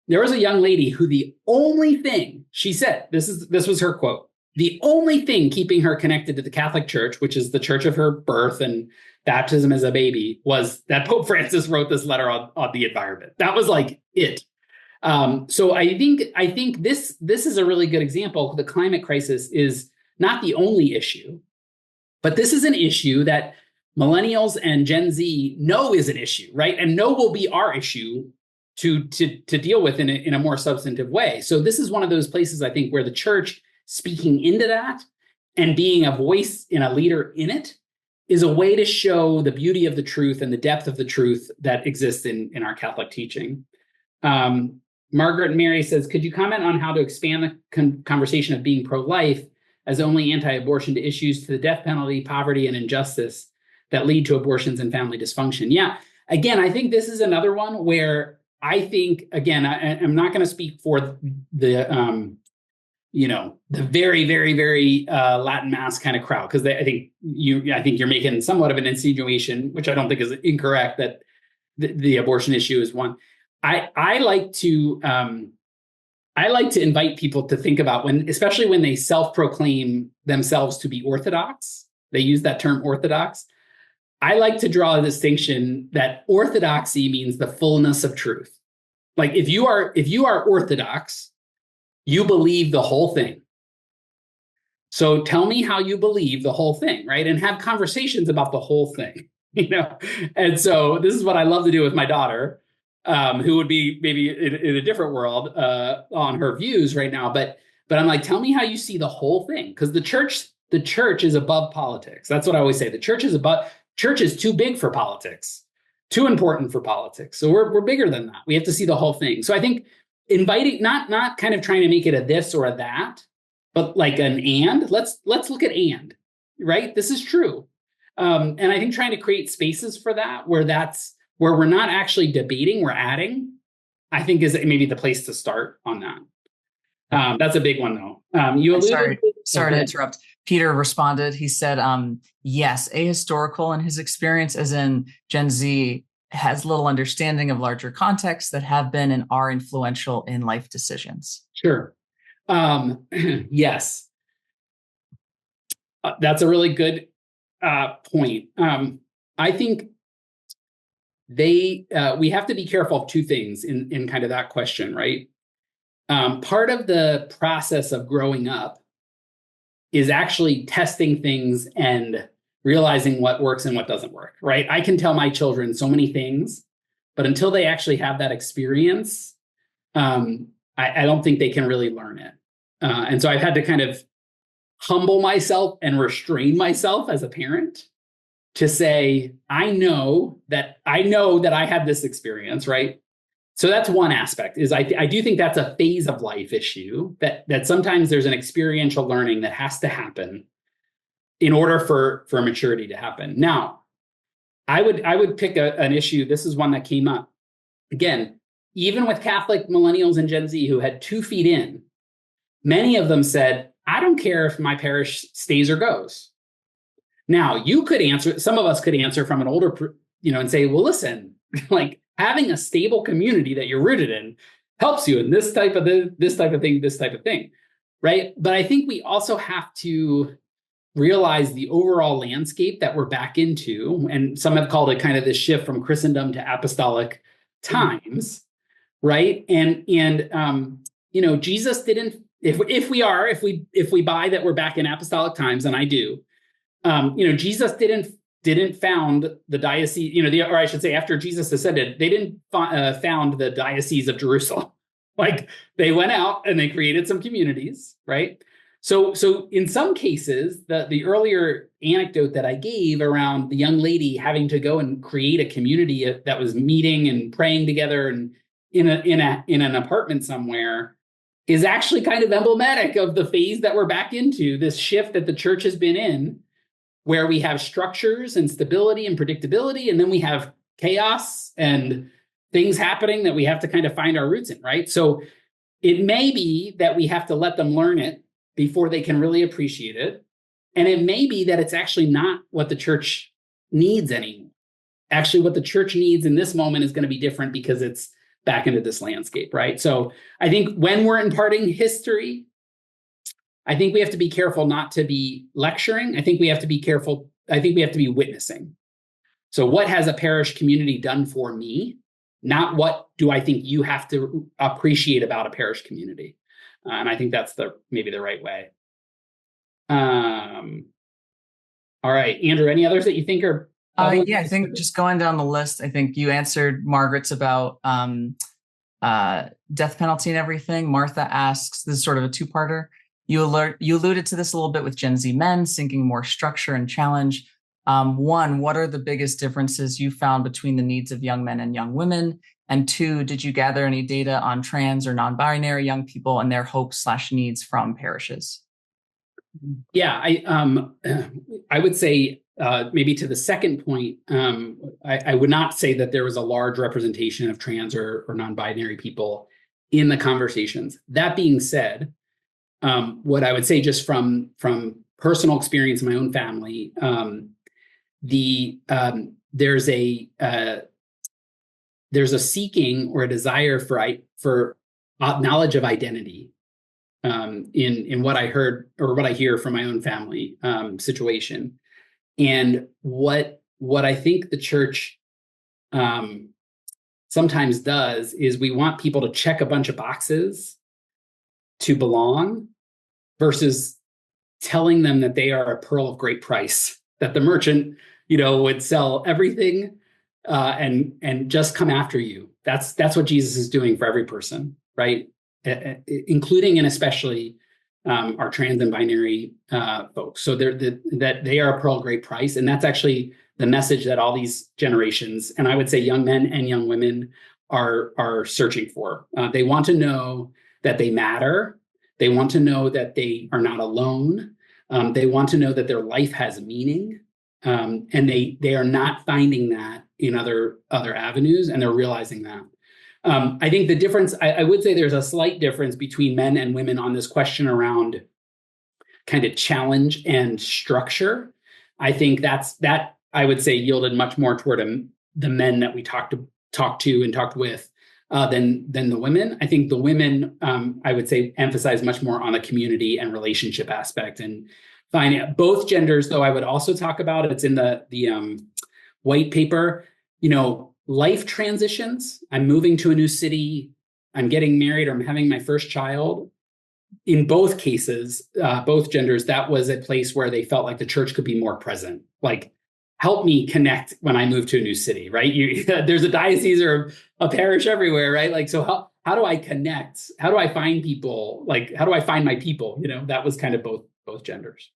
There was a young lady who the only thing she said, this was her quote, the only thing keeping her connected to the Catholic Church, which is the church of her birth and baptism as a baby, was that Pope Francis wrote this letter on the environment. That was like it. So I think this is a really good example. The climate crisis is not the only issue, but this is an issue that millennials and Gen Z know is an issue, right? And know will be our issue to deal with in a more substantive way. So this is one of those places, I think, where the church speaking into that and being a voice and a leader in it is a way to show the beauty of the truth and the depth of the truth that exists in our Catholic teaching. Margaret Mary says, could you comment on how to expand the conversation of being pro-life as only anti-abortion to issues to the death penalty, poverty, and injustice that lead to abortions and family dysfunction? Yeah, again, I think this is another one where I think, again, I'm not going to speak for the very, very, very Latin Mass kind of crowd, because I think you're making somewhat of an insinuation, which I don't think is incorrect, that the abortion issue is one. I like to invite people to think about especially when they self-proclaim themselves to be Orthodox. They use that term Orthodox. I like to draw a distinction that orthodoxy means the fullness of truth. Like if you are Orthodox, you believe the whole thing. So tell me how you believe the whole thing, right? And have conversations about the whole thing, And so this is what I love to do with my daughter, who would be maybe in a different world on her views right now. But I'm like, tell me how you see the whole thing, because the church is above politics. That's what I always say. The church is too big for politics, too important for politics. So we're bigger than that. We have to see the whole thing. So I think inviting, not kind of trying to make it a this or a that, but like an and. Let's look at and, right? This is true. And I think trying to create spaces for that, where we're not actually debating, we're adding, I think is maybe the place to start on that. That's a big one, though. Sorry to interrupt. Peter responded. He said, yes, ahistorical in his experience, as in Gen Z has little understanding of larger contexts that have been and are influential in life decisions. Sure. Yes. That's a really good point. I think we have to be careful of two things in kind of that question, right? Part of the process of growing up is actually testing things and realizing what works and what doesn't work, right? I can tell my children so many things, but until they actually have that experience, I don't think they can really learn it. And so I've had to kind of humble myself and restrain myself as a parent to say, I know that I had this experience, right? So that's one aspect, is I do think that's a phase of life issue, that sometimes there's an experiential learning that has to happen in order for maturity to happen. Now, I would pick an issue. This is one that came up. Again, even with Catholic millennials and Gen Z who had 2 feet in, many of them said, I don't care if my parish stays or goes. Now, you could answer, some of us could answer from an older, and say, well, listen, like having a stable community that you're rooted in helps you in this type of thing, right? But I think we also have to realize the overall landscape that we're back into, and some have called it kind of this shift from Christendom to apostolic times, right? And Jesus didn't. If we buy that we're back in apostolic times, and I do, Jesus didn't found the diocese, or I should say, after Jesus ascended, they didn't found the Diocese of Jerusalem. Like, they went out and they created some communities, right? So in some cases, the earlier anecdote that I gave around the young lady having to go and create a community that was meeting and praying together and in an apartment somewhere is actually kind of emblematic of the phase that we're back into, this shift that the church has been in, where we have structures and stability and predictability, and then we have chaos and things happening that we have to kind of find our roots in, right? So it may be that we have to let them learn it before they can really appreciate it. And it may be that it's actually not what the church needs anymore. Actually, what the church needs in this moment is going to be different because it's back into this landscape, right? So I think when we're imparting history, I think we have to be careful not to be lecturing. I think we have to be careful. I think we have to be witnessing. So what has a parish community done for me? Not what do I think you have to appreciate about a parish community. And I think that's maybe the right way. All right, Andrew, any others that you think are? Yeah, I think just going down the list, I think you answered Margaret's about death penalty and everything. Martha asks, this is sort of a two-parter. You alluded to this a little bit with Gen Z men seeking more structure and challenge. One, what are the biggest differences you found between the needs of young men and young women? And two, did you gather any data on trans or non-binary young people and their hopes/needs from parishes? Yeah, I would say maybe to the second point, I would not say that there was a large representation of trans or non-binary people in the conversations. That being said, what I would say just from personal experience in my own family, there's a seeking or a desire for knowledge of identity in what I heard or what I hear from my own family situation. And what I think the church sometimes does is we want people to check a bunch of boxes to belong versus telling them that they are a pearl of great price, that the merchant, would sell everything and just come after you. That's what Jesus is doing for every person, right? Including and especially our trans and binary folks. So that they are a pearl of great price. And that's actually the message that all these generations, and I would say young men and young women, are searching for. They want to know that they matter. They want to know that they are not alone. They want to know that their life has meaning. And they are not finding that in other avenues, and they're realizing that. I think the difference, I would say there's a slight difference between men and women on this question around kind of challenge and structure. I think that I would say yielded much more toward the men that we talked to and talked with than the women. I think the women, I would say, emphasize much more on the community and relationship aspect. And fine. Both genders, though, I would also talk about, it's in the white paper, life transitions. I'm moving to a new city, I'm getting married, or I'm having my first child. In both cases, both genders, that was a place where they felt like the church could be more present. Like, help me connect when I move to a new city, right? There's a diocese or a parish everywhere, right? Like, so how do I connect? How do I find people? Like, how do I find my people? That was kind of both genders.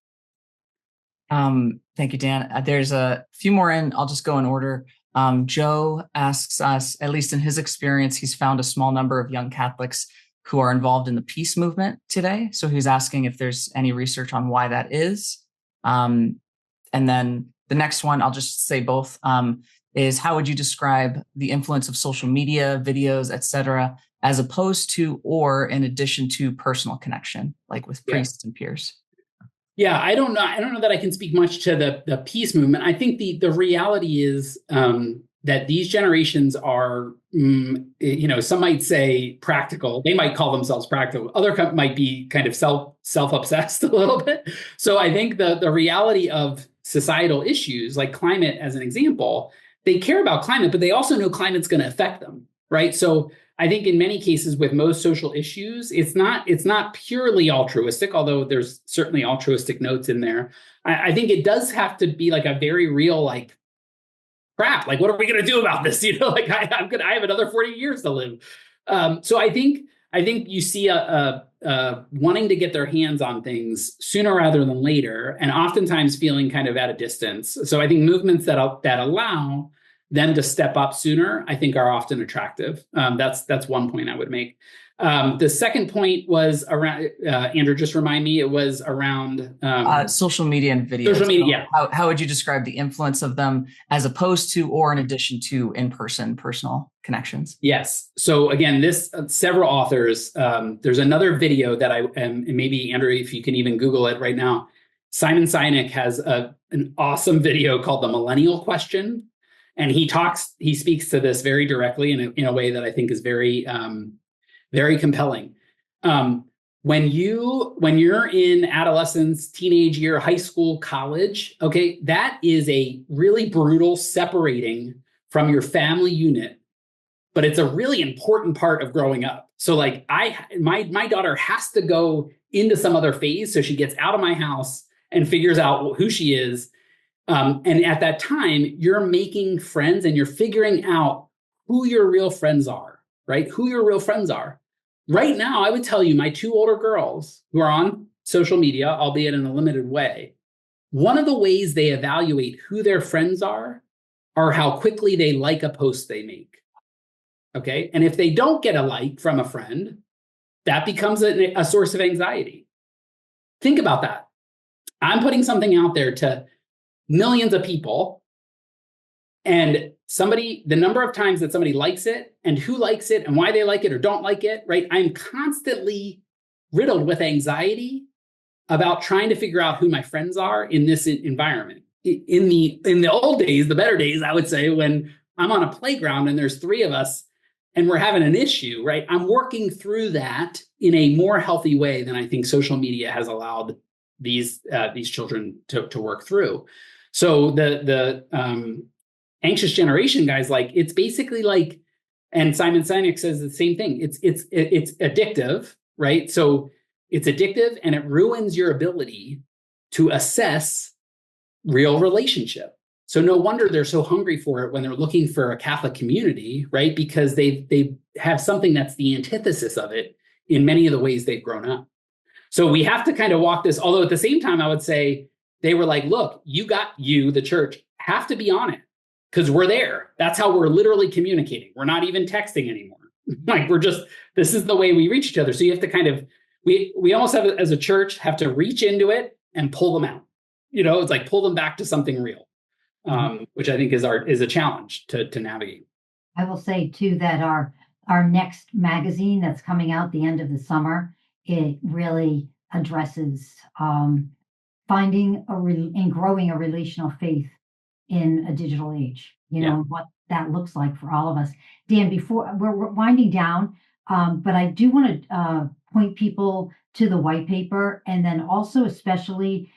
Thank you, Dan. There's a few more in. I'll just go in order. Joe asks us, at least in his experience, he's found a small number of young Catholics who are involved in the peace movement today. So he's asking if there's any research on why that is. And then the next one, I'll just say both, is how would you describe the influence of social media, videos, etc., as opposed to or in addition to personal connection, like with priests and peers? Yeah, I don't know that I can speak much to the peace movement. I think the reality is that these generations are, some might say practical. They might call themselves practical. Other might be kind of self-obsessed a little bit. So I think the reality of societal issues like climate, as an example, they care about climate, but they also know climate's going to affect them, right? So I think in many cases with most social issues, it's not purely altruistic, although there's certainly altruistic notes in there. I think it does have to be like a very real, like, crap, like, what are we going to do about this? Like, I have another 40 years to live. So I think you see a wanting to get their hands on things sooner rather than later, and oftentimes feeling kind of at a distance. So I think movements that allow them to step up sooner, I think, are often attractive. That's one point I would make. The second point was around, Andrew, just remind me, it was around social media and videos. Social media. So how would you describe the influence of them as opposed to or in addition to in-person personal connections? Yes. So again, several authors. There's another video that and maybe Andrew, if you can even Google it right now. Simon Sinek has an awesome video called "The Millennial Question." And he speaks to this very directly in a way that I think is very, very compelling. When you're in adolescence, teenage year, high school, college, okay, that is a really brutal separating from your family unit, but it's a really important part of growing up. So like my daughter has to go into some other phase so she gets out of my house and figures out who she is. And at that time, you're making friends and you're figuring out who your real friends are, right? Who your real friends are. Right now, I would tell you, my two older girls who are on social media, albeit in a limited way, one of the ways they evaluate who their friends are how quickly they like a post they make. Okay. And if they don't get a like from a friend, that becomes a source of anxiety. Think about that. I'm putting something out there to millions of people, and the number of times that somebody likes it and who likes it and why they like it or don't like it, right? I'm constantly riddled with anxiety about trying to figure out who my friends are in this environment. In the old days, the better days, I would say, when I'm on a playground and there's three of us and we're having an issue, right? I'm working through that in a more healthy way than I think social media has allowed these children to work through. So the anxious generation guys, like, it's basically like, and Simon Sinek says the same thing. It's addictive, right? So it's addictive and it ruins your ability to assess real relationship. So no wonder they're so hungry for it when they're looking for a Catholic community, right? Because they have something that's the antithesis of it in many of the ways they've grown up. So we have to kind of walk this, although at the same time, I would say they were like, look, the church, have to be on it because we're there. That's how we're literally communicating. We're not even texting anymore. Like, this is the way we reach each other. So you have to kind of, we almost have, as a church, have to reach into it and pull them out. It's like pull them back to something real, which I think is a challenge to navigate. I will say too that our next magazine that's coming out the end of the summer, it really addresses finding and growing a relational faith in a digital age, what that looks like for all of us. Dan, before we're winding down, but I do want to point people to the white paper, and then also especially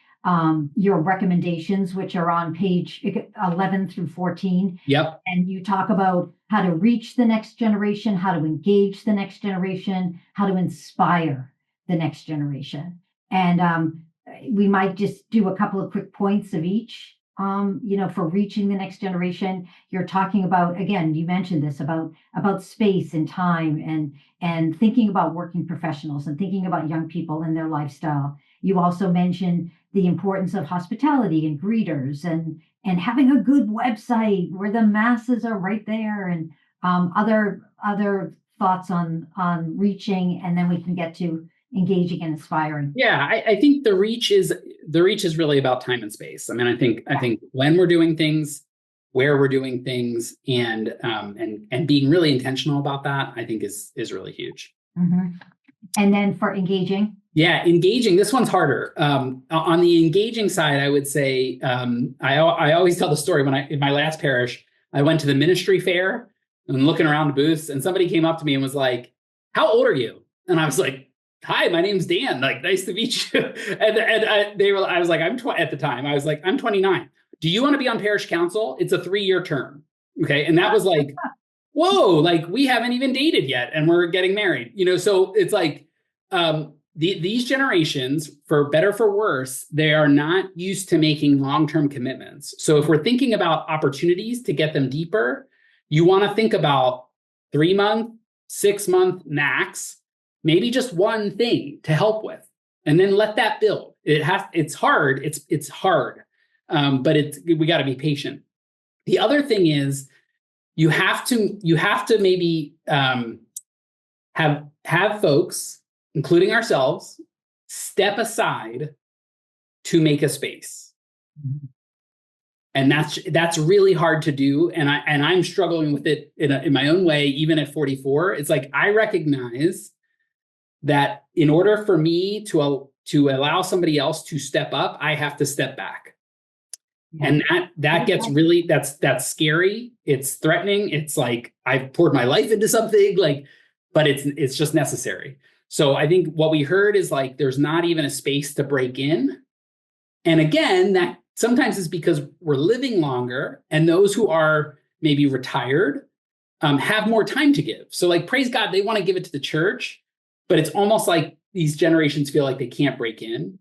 your recommendations, which are on page 11 through 14. Yep. And you talk about how to reach the next generation, how to engage the next generation, how to inspire the next generation. And we might just do a couple of quick points of each. For reaching the next generation. You're talking about, again, you mentioned this about space and time and thinking about working professionals and thinking about young people and their lifestyle. You also mentioned the importance of hospitality and greeters and having a good website where the masses are right there, and other thoughts on reaching, and then we can get to engaging and inspiring. Yeah, I think the reach is really about time and space. I mean, I think when we're doing things, where we're doing things, and being really intentional about that, I think is really huge. Mm-hmm. And then for engaging. Yeah, engaging. This one's harder. On the engaging side, I would say I always tell the story when in my last parish, I went to the ministry fair and looking around the booths, and somebody came up to me and was like, "How old are you?" And I was like, "Hi, my name's Dan. Like, nice to meet you." I was like, at the time, I was like, "I'm 29. Do you want to be on parish council? It's a 3-year term." Okay. And that was like, whoa, like we haven't even dated yet and we're getting married, so it's like, these generations, for better, for worse, they are not used to making long-term commitments. So if we're thinking about opportunities to get them deeper, you want to think about 3-month, 6-month max, maybe just one thing to help with, and then let that build. It's hard. It's hard. But we got to be patient. The other thing is you have to maybe have folks, including ourselves, step aside to make a space. Mm-hmm. And that's really hard to do. And I'm struggling with it in my own way, even at 44. It's like, I recognize that in order for me to allow somebody else to step up, I have to step back. Yeah. And that gets really, that's scary. It's threatening. It's like, I've poured my life into something, but it's just necessary. So I think what we heard is like, there's not even a space to break in. And again, that sometimes is because we're living longer, and those who are maybe retired have more time to give. So like, praise God, they want to give it to the church, but it's almost like these generations feel like they can't break in.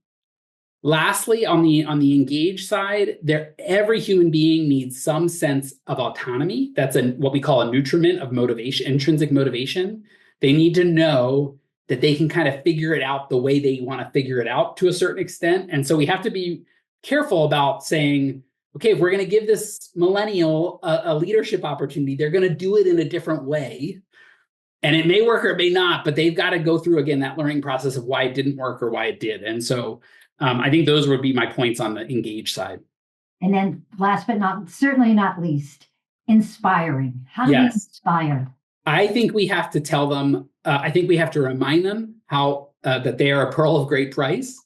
Lastly, on the engaged side, every human being needs some sense of autonomy. That's what we call a nutriment of motivation, intrinsic motivation. They need to know that they can kind of figure it out the way they want to figure it out to a certain extent. And so we have to be careful about saying, okay, if we're going to give this millennial a leadership opportunity, they're going to do it in a different way. And it may work or it may not, but they've got to go through, again, that learning process of why it didn't work or why it did. And so I think those would be my points on the engaged side. And then last but certainly not least, inspiring. How do we inspire? I think we have to tell them, I think we have to remind them how that they are a pearl of great price,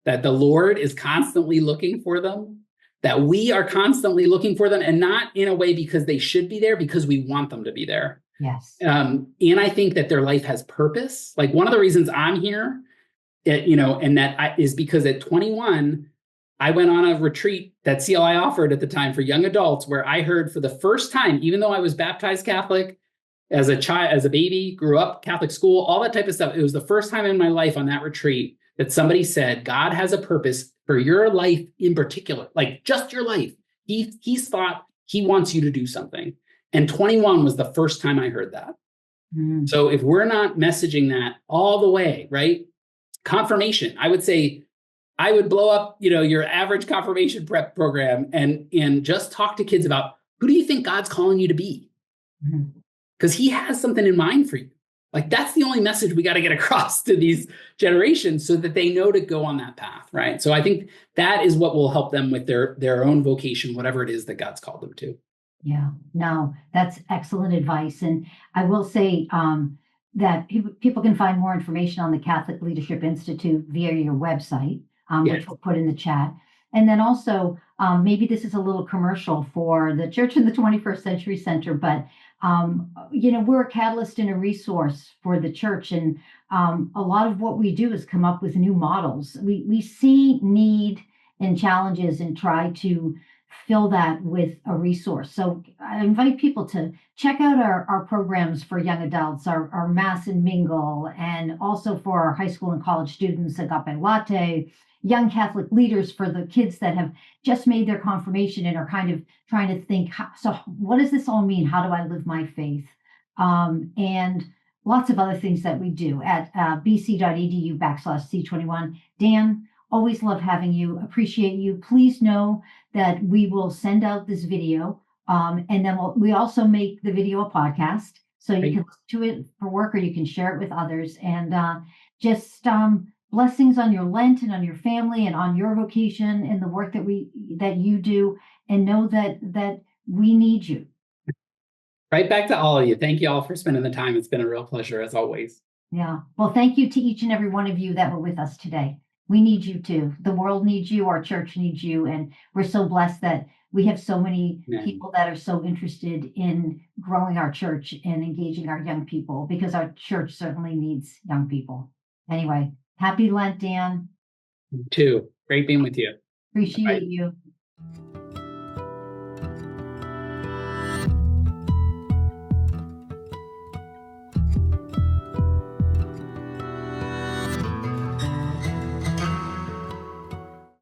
that the Lord is constantly looking for them, that we are constantly looking for them, and not in a way because they should be there, because we want them to be there. Yes. And I think that their life has purpose. Like, one of the reasons I'm here, and that is because at 21, I went on a retreat that CLI offered at the time for young adults, where I heard for the first time, even though I was baptized Catholic as a child, as a baby, grew up Catholic school, all that type of stuff. It was the first time in my life on that retreat that somebody said, God has a purpose for your life in particular, like just your life. He's thought he wants you to do something. And 21 was the first time I heard that. Mm. So if we're not messaging that all the way, right? Confirmation, I would say, I would blow up, your average confirmation prep program and just talk to kids about, who do you think God's calling you to be? Because he has something in mind for you. Like, that's the only message we got to get across to these generations so that they know to go on that path, right? So I think that is what will help them with their own vocation, whatever it is that God's called them to. Yeah, no, that's excellent advice. And I will say that people can find more information on the Catholic Leadership Institute via your website, which we'll put in the chat. And then also, maybe this is a little commercial for the Church in the 21st Century Center, but we're a catalyst and a resource for the church. And a lot of what we do is come up with new models. We see need and challenges and try to fill that with a resource. So I invite people to check out our programs for young adults, our Mass and Mingle, and also for our high school and college students, Agape Latte, young Catholic leaders for the kids that have just made their confirmation and are kind of trying to think, so what does this all mean? How do I live my faith? And lots of other things that we do at bc.edu/C21. Dan, always love having you. Appreciate you. Please know that we will send out this video. And then we also make the video a podcast. So you can listen to it for work or you can share it with others. And just blessings on your Lent and on your family and on your vocation and the work that you do. And know that we need you. Right back to all of you. Thank you all for spending the time. It's been a real pleasure as always. Yeah. Well, thank you to each and every one of you that were with us today. We need you too. The world needs you. Our church needs you. And we're so blessed that we have so many people that are so interested in growing our church and engaging our young people, because our church certainly needs young people. Anyway, happy Lent, Dan. You too. Great being with you. Appreciate you.